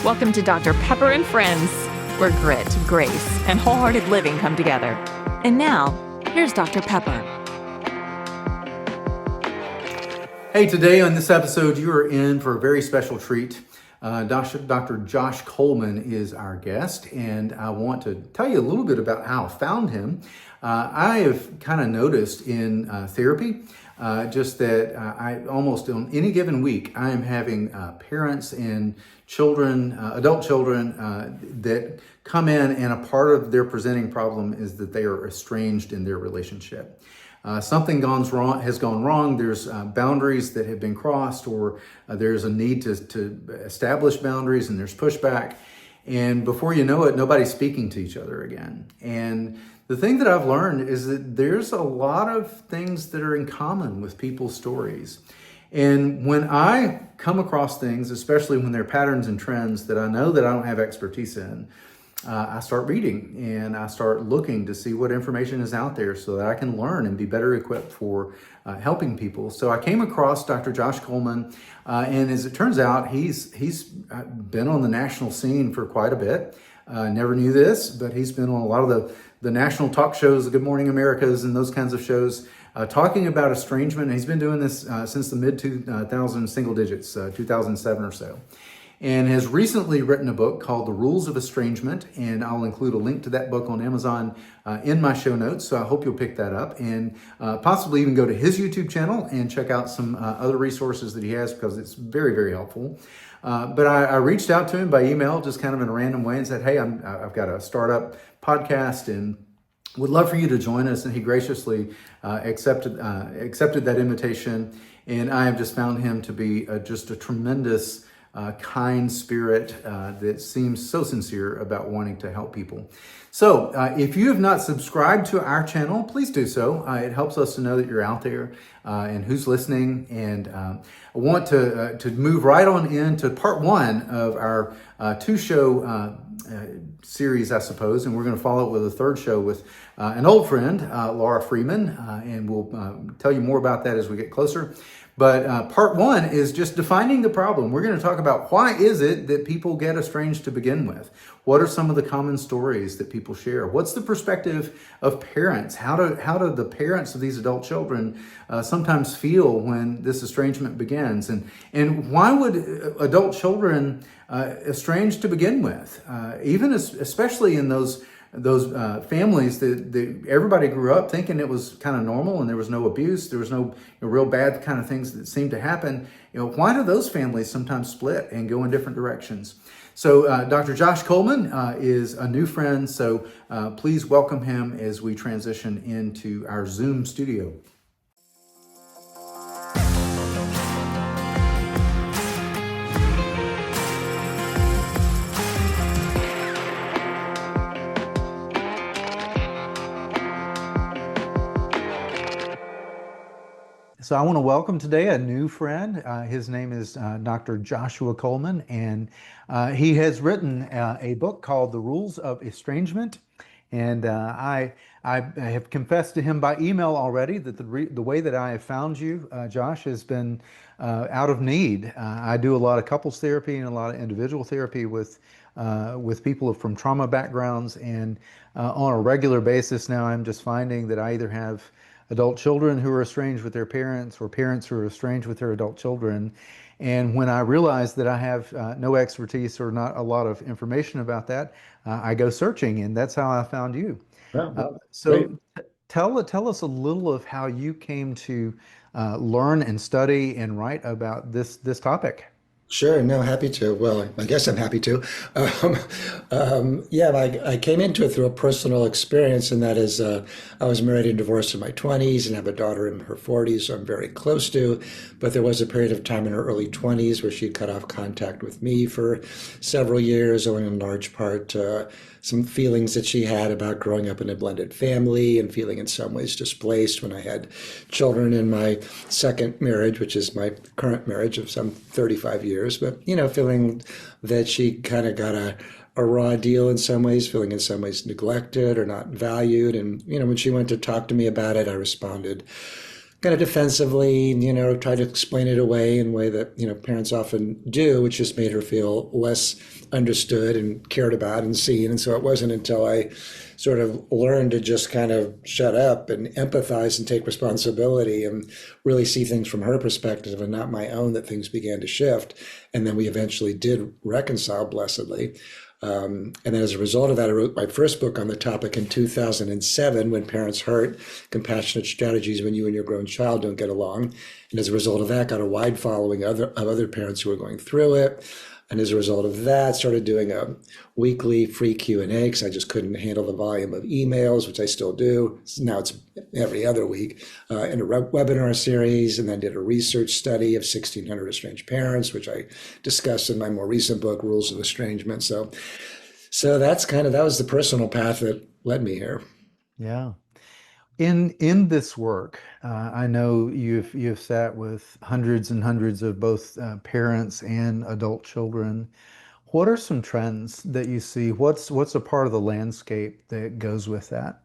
Welcome to Dr. Pepper and Friends, where grit, grace, and wholehearted living come together. And now, here's Dr. Pepper. Hey, today on this episode, you are in for a very special treat. Dr. Josh Coleman is our guest, and I want to tell you a little bit about how I found him. I have kind of noticed in therapy just that I almost on any given week, I am having parents and children, adult children that come in, and a part of their presenting problem is that they are estranged in their relationship. Something has gone wrong. There's boundaries that have been crossed, or there's a need to establish boundaries, and there's pushback. And before you know it, nobody's speaking to each other again. And the thing that I've learned is that there's a lot of things that are in common with people's stories. And when I come across things, especially when they're patterns and trends that I know that I don't have expertise in, I start reading and I start looking to see what information is out there so that I can learn and be better equipped for helping people. So I came across Dr. Josh Coleman, and as it turns out, he's been on the national scene for quite a bit. Never knew this, but he's been on a lot of the national talk shows, the Good Morning Americas and those kinds of shows, talking about estrangement. He's been doing this since the mid-2000s, single digits, 2007 or so, and has recently written a book called The Rules of Estrangement, and I'll include a link to that book on Amazon in my show notes, so I hope you'll pick that up, and possibly even go to his YouTube channel and check out some other resources that he has, because it's very, very helpful. But I reached out to him by email, just kind of in a random way, and said, hey, I've got a startup podcast and would love for you to join us. And he graciously accepted that invitation. And I have just found him to be just a tremendous, kind spirit that seems so sincere about wanting to help people. So if you have not subscribed to our channel, please do so. It helps us to know that you're out there and who's listening. And I want to move right on into part one of our two-show series, I suppose. And we're going to follow it with a third show with an old friend, Laura Freeman. And we'll tell you more about that as we get closer. But part one is just defining the problem. We're going to talk about why is it that people get estranged to begin with? What are some of the common stories that people share? What's the perspective of parents? How do the parents of these adult children sometimes feel when this estrangement begins? And why would adult children estrange to begin with? Especially in those families that everybody grew up thinking it was kind of normal and there was no abuse, there was no real bad kind of things that seemed to happen. Why do those families sometimes split and go in different directions? So Dr. Josh Coleman is a new friend, so please welcome him as we transition into our Zoom studio. So I want to welcome today a new friend. His name is Dr. Joshua Coleman, and he has written a book called The Rules of Estrangement. And I have confessed to him by email already that the way that I have found you, Josh, has been out of need. I do a lot of couples therapy and a lot of individual therapy with people from trauma backgrounds, and on a regular basis now I'm just finding that I either have adult children who are estranged with their parents, or parents who are estranged with their adult children. And when I realize that I have no expertise or not a lot of information about that, I go searching, and that's how I found you. So tell us a little of how you came to learn and study and write about this topic. Sure, no, happy to. Well, I guess I'm happy to. I came into it through a personal experience, and that is I was married and divorced in my 20s and have a daughter in her 40s, so I'm very close to. But there was a period of time in her early 20s where she cut off contact with me for several years, owing in large part to some feelings that she had about growing up in a blended family and feeling in some ways displaced when I had children in my second marriage, which is my current marriage of some 35 years. But, feeling that she kind of got a raw deal in some ways, feeling in some ways neglected or not valued. And, when she went to talk to me about it, I responded kind of defensively, try to explain it away in a way that, parents often do, which just made her feel less understood and cared about and seen. And so it wasn't until I sort of learned to just kind of shut up and empathize and take responsibility and really see things from her perspective and not my own that things began to shift. And then we eventually did reconcile, blessedly. And then as a result of that, I wrote my first book on the topic in 2007, When Parents Hurt, Compassionate Strategies When You and Your Grown Child Don't Get Along. And as a result of that, got a wide following of other parents who were going through it. And as a result of that, started doing a weekly free Q&A because I just couldn't handle the volume of emails, which I still do. Now it's every other week, in a webinar series, and then did a research study of 1,600 estranged parents, which I discussed in my more recent book, Rules of Estrangement. So that was the personal path that led me here. Yeah. In this work, I know you've sat with hundreds and hundreds of both parents and adult children. What are some trends that you see? What's a part of the landscape that goes with that?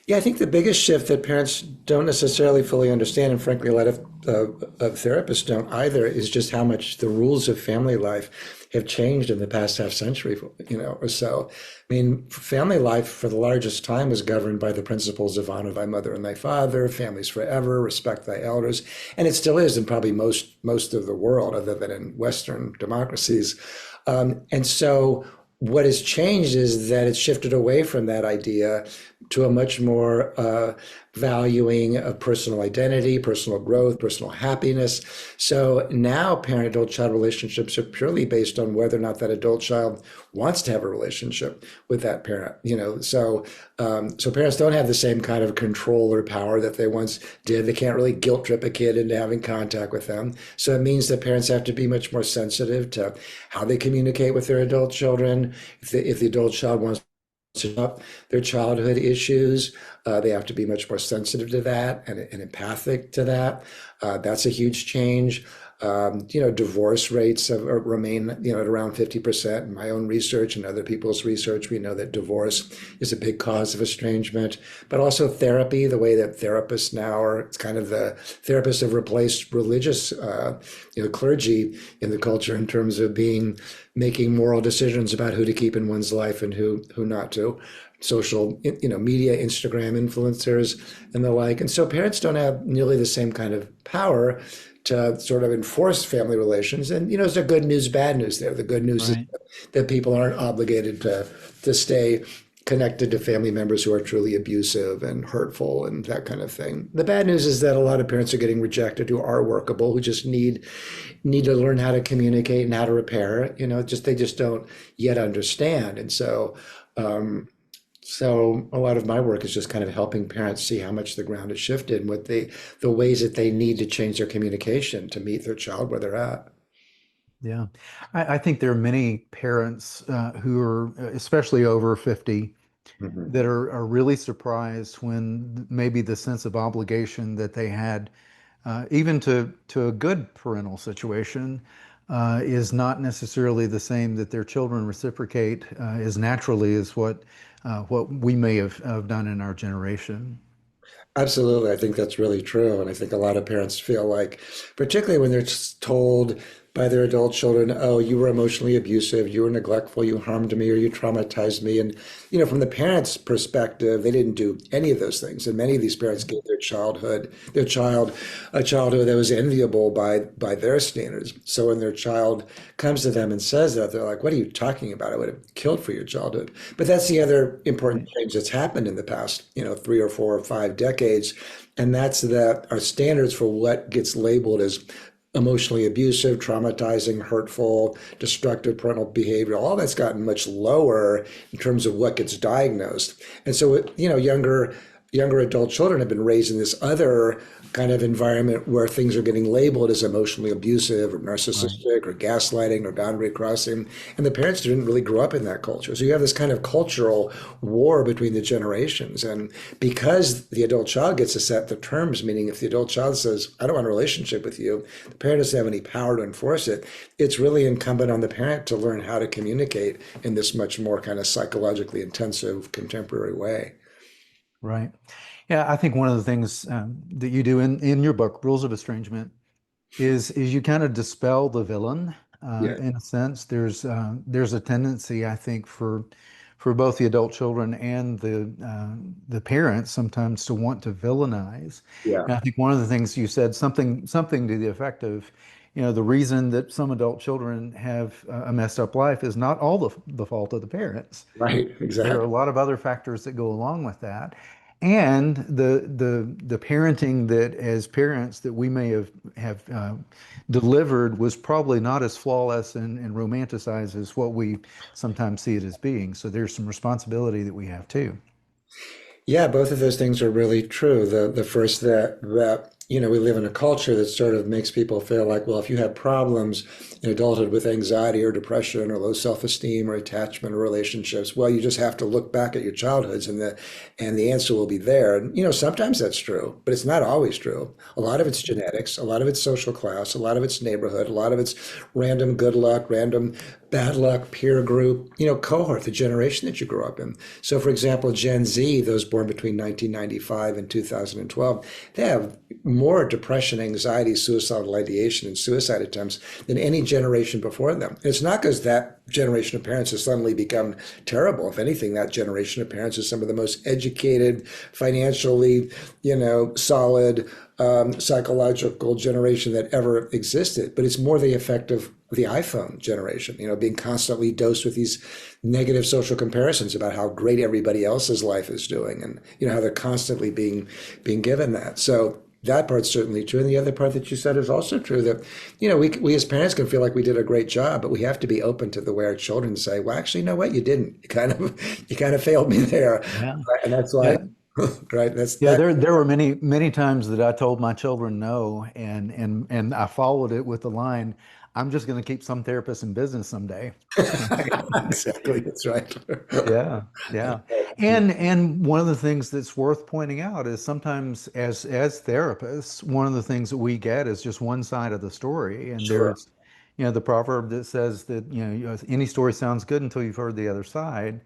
Yeah, I think the biggest shift that parents don't necessarily fully understand, and frankly, a lot of therapists don't either, is just how much the rules of family life have changed in the past half century, or so. I mean, family life for the largest time was governed by the principles of honor thy mother and thy father, families forever, respect thy elders, and it still is in probably most of the world, other than in Western democracies. And so what has changed is that it's shifted away from that idea to a much more valuing of personal identity, personal growth, personal happiness. So now parent-adult-child relationships are purely based on whether or not that adult child wants to have a relationship with that parent. So parents don't have the same kind of control or power that they once did. They can't really guilt trip a kid into having contact with them. So it means that parents have to be much more sensitive to how they communicate with their adult children. If the adult child wants up their childhood issues. They have to be much more sensitive to that and empathic to that. That's a huge change. Divorce rates remain, at around 50%. In my own research and other people's research, we know that divorce is a big cause of estrangement, but also therapy, the way that therapists now are, it's kind of the therapists have replaced religious, clergy in the culture in terms of making moral decisions about who to keep in one's life and who not to. Social, media, Instagram influencers and the like. And so parents don't have nearly the same kind of power to sort of enforce family relations. And, there's a good news, bad news there. The good news Right. is that people aren't obligated to stay connected to family members who are truly abusive and hurtful and that kind of thing. The bad news is that a lot of parents are getting rejected who are workable, who just need to learn how to communicate and how to repair. They just don't yet understand. And so a lot of my work is just kind of helping parents see how much the ground has shifted and what the ways that they need to change their communication to meet their child where they're at. Yeah. I think there are many parents who are, especially over 50, Mhm. that are really surprised when maybe the sense of obligation that they had, even to a good parental situation, is not necessarily the same that their children reciprocate as naturally as what we may have done in our generation. Absolutely. I think that's really true. And I think a lot of parents feel like, particularly when they're just told by their adult children, oh, you were emotionally abusive, you were neglectful, you harmed me, or you traumatized me. And, from the parents' perspective, they didn't do any of those things. And many of these parents gave their child, a childhood that was enviable by their standards. So when their child comes to them and says that, they're like, what are you talking about? I would have killed for your childhood. But that's the other important Right. change that's happened in the past, 3 or 4 or 5 decades. And that's that our standards for what gets labeled as emotionally abusive, traumatizing, hurtful, destructive parental behavior, all that's gotten much lower in terms of what gets diagnosed. And so, younger adult children have been raised in this other kind of environment where things are getting labeled as emotionally abusive or Right. narcissistic or gaslighting or boundary crossing. And the parents didn't really grow up in that culture. So you have this kind of cultural war between the generations. And because the adult child gets to set the terms, meaning if the adult child says, I don't want a relationship with you, the parent doesn't have any power to enforce it. It's really incumbent on the parent to learn how to communicate in this much more kind of psychologically intensive contemporary way. Right. Yeah, I think one of the things that you do in your book, Rules of Estrangement, is you kind of dispel the villain Yeah, in a sense. There's a tendency, I think, for both the adult children and the parents sometimes to want to villainize. yeah, And I think one of the things you said something to the effect of, the reason that some adult children have a messed up life is not all the fault of the parents. right, There are a exactly. lot of other factors that go along with that. And the parenting that as parents that we may have delivered was probably not as flawless and romanticized as what we sometimes see it as being. So there's some responsibility that we have too. Yeah, both of those things are really true. The first that we live in a culture that sort of makes people feel like, well, if you have problems in adulthood with anxiety or depression or low self-esteem or attachment or relationships, well, you just have to look back at your childhoods and the answer will be there. And sometimes that's true, but it's not always true. A lot of it's genetics, a lot of it's social class, a lot of it's neighborhood, a lot of it's random good luck, random bad luck, peer group, cohort, the generation that you grew up in. So, for example, Gen Z, those born between 1995 and 2012, they have more depression, anxiety, suicidal ideation, and suicide attempts than any generation before them. And it's not because that generation of parents has suddenly become terrible. If anything, that generation of parents is some of the most educated, financially, solid, psychological generation that ever existed. But it's more the effect of the iPhone generation, being constantly dosed with these negative social comparisons about how great everybody else's life is doing, and how they're constantly being given that. So that part's certainly true. And the other part that you said is also true, that, we as parents can feel like we did a great job, but we have to be open to the way our children say, well, actually, no, what, you didn't. You kind of failed me there. Yeah. And that's why, Yeah. right, that's Yeah, that. there were many times that I told my children no, and I followed it with the line, I'm just going to keep some therapists in business someday. Right? Exactly, that's right. Yeah, yeah. And one of the things that's worth pointing out is sometimes as therapists, one of the things that we get is just one side of the story. And Sure. there's, the proverb that says that, any story sounds good until you've heard the other side.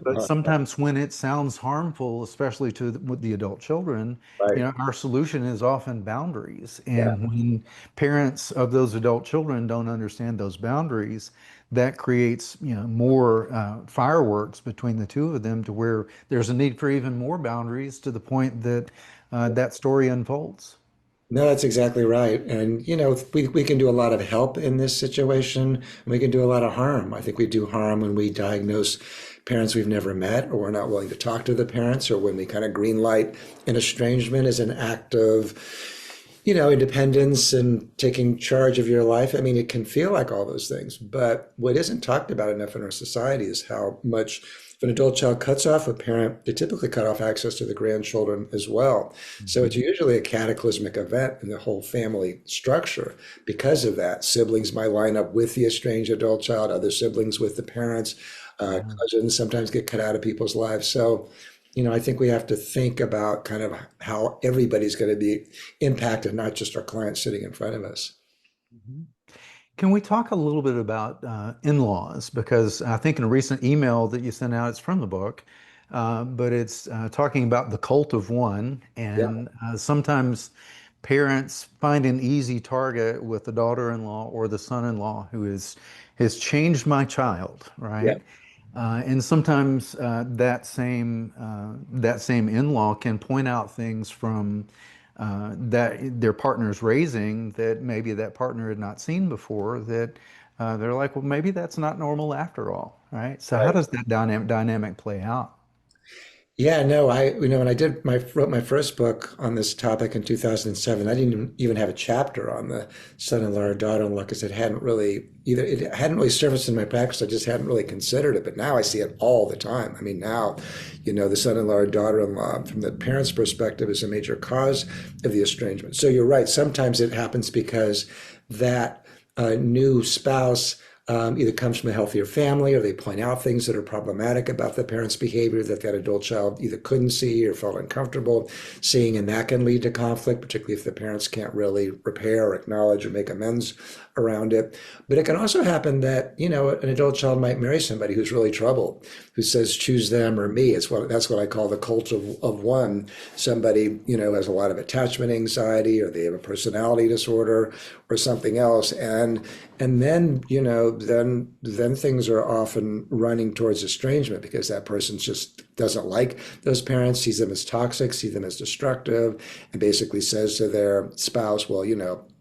But sometimes when it sounds harmful, especially to with the adult children, Right. our solution is often boundaries. Yeah. And when parents of those adult children don't understand those boundaries, that creates, more fireworks between the two of them to where there's a need for even more boundaries to the point that that story unfolds. No, that's exactly right. And, we can do a lot of help in this situation, and we can do a lot of harm. I think we do harm when we diagnose parents we've never met, or we're not willing to talk to the parents, or when we kind of green light an estrangement as an act of, independence and taking charge of your life. I mean, it can feel like all those things, but what isn't talked about enough in our society is how much, if an adult child cuts off a parent, they typically cut off access to the grandchildren as well. So it's usually a cataclysmic event in the whole family structure. Because of that, siblings might line up with the estranged adult child, other siblings with the parents, Yeah. cousins sometimes get cut out of people's lives. So, I think we have to think about kind of how everybody's going to be impacted, not just our clients sitting in front of us. Mhm. Can we talk a little bit about in-laws? Because I think in a recent email that you sent out, it's from the book, but it's talking about the cult of one. Yeah, And sometimes parents find an easy target with the daughter-in-law or the son-in-law who has changed my child, yeah, right? And sometimes that same in-law can point out things from that their partner's raising that maybe that partner had not seen before. That they're like, well, maybe that's not normal after all, right? So how right. does that dynamic play out? Yeah, no, when I wrote my first book on this topic in 2007, I didn't even have a chapter on the son-in-law or daughter-in-law because it hadn't really surfaced in my practice. I just hadn't really considered it, but now I see it all the time. I mean, now, the son-in-law or daughter-in-law from the parent's perspective is a major cause of the estrangement. So you're right. Sometimes it happens because that new spouse either comes from a healthier family, or they point out things that are problematic about the parent's behavior that that adult child either couldn't see or felt uncomfortable seeing, and that can lead to conflict, particularly if the parents can't really repair or acknowledge or make amends around it. But it can also happen that, an adult child might marry somebody who's really troubled, who says, choose them or me. That's what I call the cult of one. Somebody, has a lot of attachment anxiety, or they have a personality disorder or something else. And then, then things are often running towards estrangement because that person just doesn't like those parents, sees them as toxic, sees them as destructive, and basically says to their spouse, well,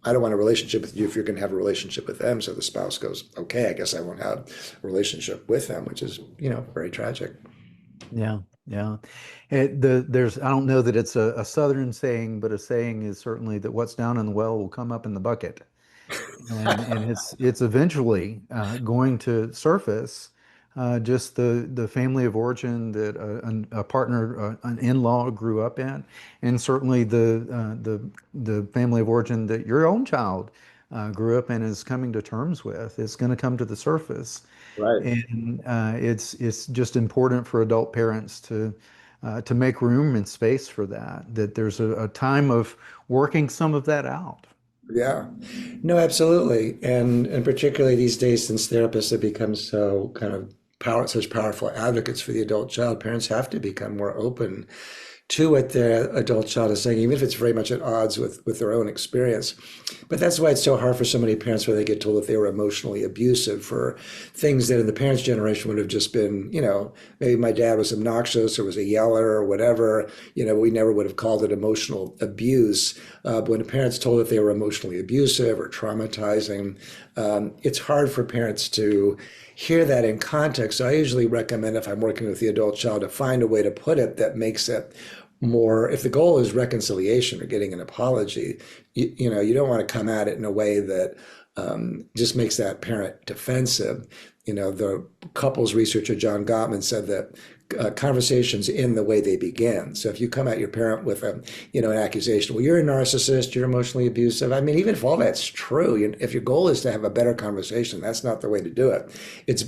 I don't want a relationship with you if you're going to have a relationship with them. So the spouse goes, okay, I guess I won't have a relationship with them, which is, very tragic. Yeah, yeah. There's, I don't know that it's a Southern saying, but a saying is certainly that what's down in the well will come up in the bucket. And it's eventually going to surface. Just the family of origin that a partner, an in-law grew up in, and certainly the family of origin that your own child grew up in is coming to terms with. It's going to come to the surface, Right. and it's just important for adult parents to make room and space for that. That there's a time of working some of that out. Yeah, no, absolutely. And particularly these days, since therapists have become so kind of such powerful advocates for the adult child, parents have to become more open to what their adult child is saying, even if it's very much at odds with their own experience. But that's why it's so hard for so many parents where they get told that they were emotionally abusive for things that in the parents' generation would have just been, maybe my dad was obnoxious or was a yeller or whatever, we never would have called it emotional abuse. But when the parents told that they were emotionally abusive or traumatizing, it's hard for parents to hear that in context. So I usually recommend, if I'm working with the adult child, to find a way to put it that makes it more, if the goal is reconciliation or getting an apology, you don't want to come at it in a way that just makes that parent defensive. The couples researcher John Gottman said that conversations in the way they begin. So if you come at your parent with an accusation, well, you're a narcissist, you're emotionally abusive. I mean, even if all that's true, if your goal is to have a better conversation, that's not the way to do it.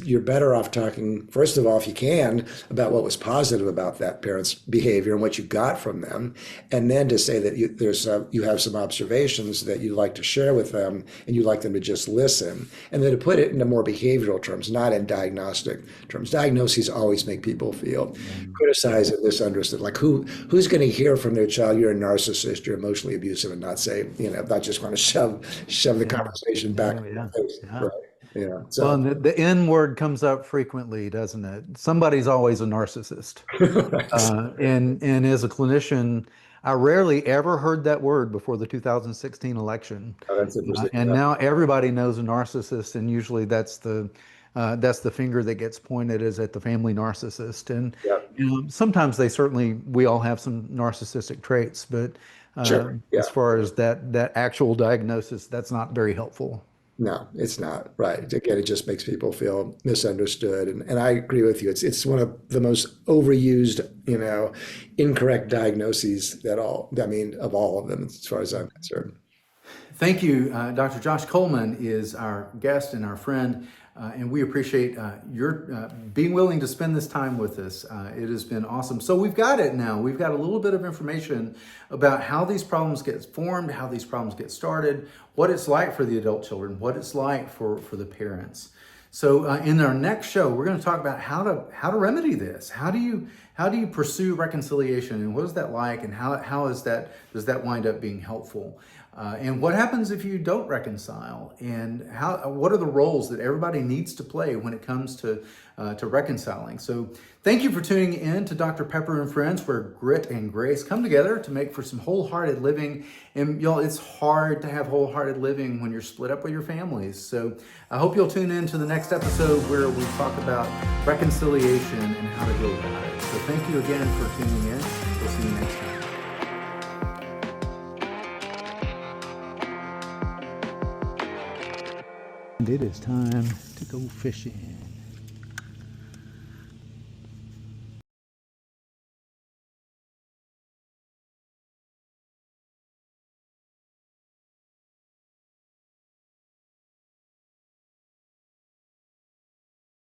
You're better off talking, first of all, if you can, about what was positive about that parent's behavior and what you got from them, and then to say that you have some observations that you'd like to share with them, and you'd like them to just listen, and then to put it into more behavioral terms, not in diagnostic terms. Diagnoses always make people feel criticized and misunderstood. Like who's going to hear from their child, you're a narcissist, you're emotionally abusive, and not say, not just want to shove the conversation back. Yeah, yeah. Right. Yeah. Well, So and the N word comes up frequently, doesn't it? Somebody's always a narcissist. right. And as a clinician, I rarely ever heard that word before the 2016 election. Oh, that's interesting. And Yeah. now everybody knows a narcissist, and usually that's the finger that gets pointed is at the family narcissist. And Yeah. sometimes we all have some narcissistic traits, but Sure. Yeah. as far as that actual diagnosis, that's not very helpful. No, it's not. Right. Again, it just makes people feel misunderstood. And I agree with you. It's one of the most overused, incorrect diagnoses of all of them, as far as I'm concerned. Thank you. Dr. Josh Coleman is our guest and our friend, and we appreciate your being willing to spend this time with us. It has been awesome. So we've got it now. We've got a little bit of information about how these problems get formed, how these problems get started, what it's like for the adult children, what it's like for the parents. So in our next show, we're going to talk about how to remedy this. How do you pursue reconciliation, and what is that like, and does that wind up being helpful? And what happens if you don't reconcile? And what are the roles that everybody needs to play when it comes to reconciling? So thank you for tuning in to Dr. Pepper and Friends, where grit and grace come together to make for some wholehearted living. And y'all, it's hard to have wholehearted living when you're split up with your families. So I hope you'll tune in to the next episode where we talk about reconciliation and how to go about it. So thank you again for tuning in. We'll see you next time. And it is time to go fishing.